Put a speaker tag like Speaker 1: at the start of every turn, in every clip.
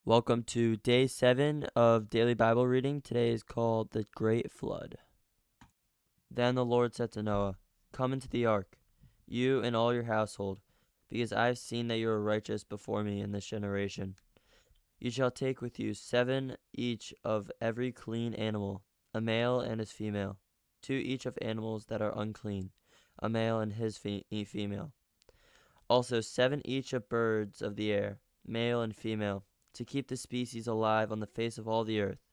Speaker 1: Welcome to day 7 of daily Bible reading. Today is called the Great Flood. Then the Lord said to Noah, "Come into the ark, you and all your household, because I have seen that you are righteous before me in this generation. You shall take with you 7 each of every clean animal, a male and his female, 2 each of animals that are unclean, a male and his female. Also 7 each of birds of the air, male and female, to keep the species alive on the face of all the earth.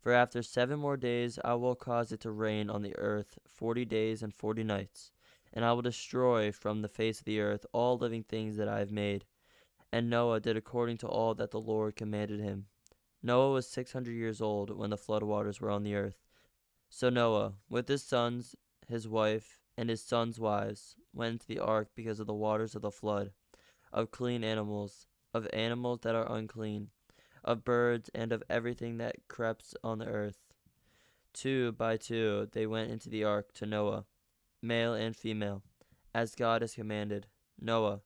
Speaker 1: For after 7 more days I will cause it to rain on the earth 40 days and 40 nights, and I will destroy from the face of the earth all living things that I have made." And Noah did according to all that the Lord commanded him. Noah was 600 years old when the flood waters were on the earth. So Noah, with his sons, his wife, and his sons' wives, went into the ark because of the waters of the flood, of clean animals, of animals that are unclean, of birds, and of everything that creeps on the earth. 2 by 2 they went into the ark to Noah, male and female, as God has commanded Noah.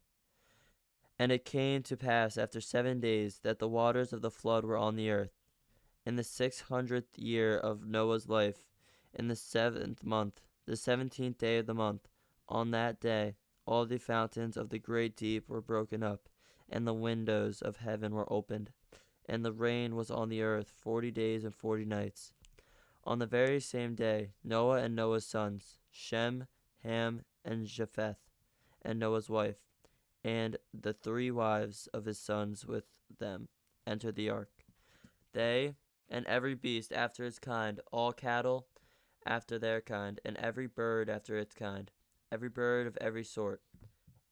Speaker 1: And it came to pass after 7 days that the waters of the flood were on the earth. In the 600th year of Noah's life, in the 7th month, the 17th day of the month, on that day all the fountains of the great deep were broken up, and the windows of heaven were opened, and the rain was on the earth 40 days and 40 nights. On the very same day Noah and Noah's sons, Shem, Ham, and Japheth, and Noah's wife, and the 3 wives of his sons with them, entered the ark. They and every beast after its kind, all cattle after their kind, and every bird after its kind, every bird of every sort.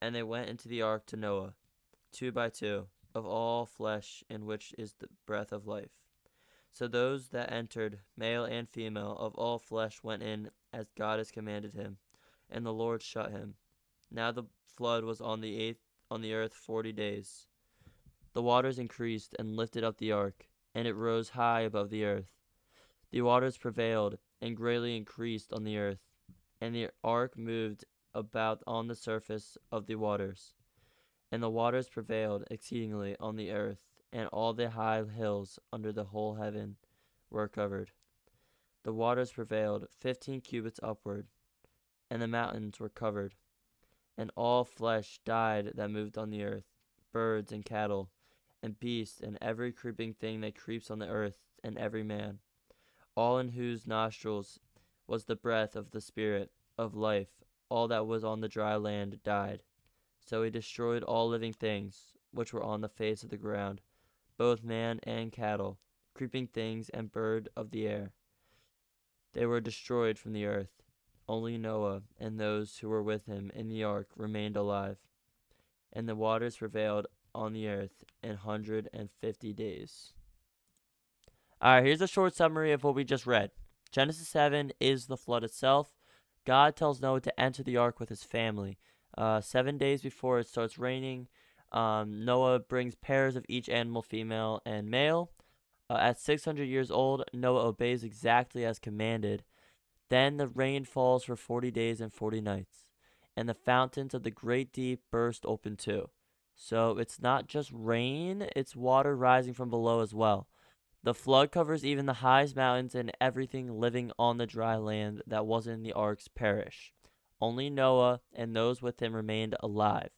Speaker 1: And they went into the ark to Noah, 2 by 2, of all flesh in which is the breath of life. So those that entered, male and female, of all flesh went in as God has commanded him, and the Lord shut him. Now the flood was on the earth 40 days. The waters increased and lifted up the ark, and it rose high above the earth. The waters prevailed and greatly increased on the earth, and the ark moved about on the surface of the waters. And the waters prevailed exceedingly on the earth, and all the high hills under the whole heaven were covered. The waters prevailed 15 cubits upward, and the mountains were covered. And all flesh died that moved on the earth, birds and cattle, and beasts, and every creeping thing that creeps on the earth, and every man, all in whose nostrils was the breath of the Spirit of life. All that was on the dry land died. So he destroyed all living things which were on the face of the ground, both man and cattle, creeping things and bird of the air. They were destroyed from the earth. Only Noah and those who were with him in the ark remained alive. And the waters prevailed on the earth 150 days. Alright, here's a short summary of what we just read. Genesis 7 is the flood itself. God tells Noah to enter the ark with his family. 7 days before it starts raining, Noah brings pairs of each animal, female and male. At 600 years old, Noah obeys exactly as commanded. Then the rain falls for 40 days and 40 nights, and the fountains of the great deep burst open too. So it's not just rain, it's water rising from below as well. The flood covers even the highest mountains, and everything living on the dry land that wasn't in the arks perish. Only Noah and those with him remained alive,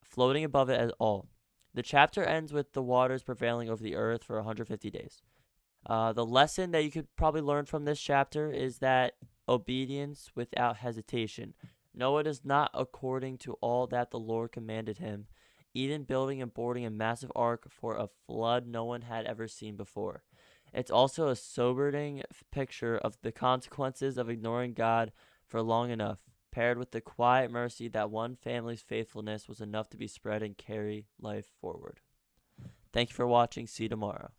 Speaker 1: floating above it at all. The chapter ends with the waters prevailing over the earth for 150 days. The lesson that you could probably learn from this chapter is that obedience without hesitation. Noah does not according to all that the Lord commanded him, even building and boarding a massive ark for a flood no one had ever seen before. It's also a sobering picture of the consequences of ignoring God for long enough, paired with the quiet mercy that one family's faithfulness was enough to be spread and carry life forward. Thank you for watching. See you tomorrow.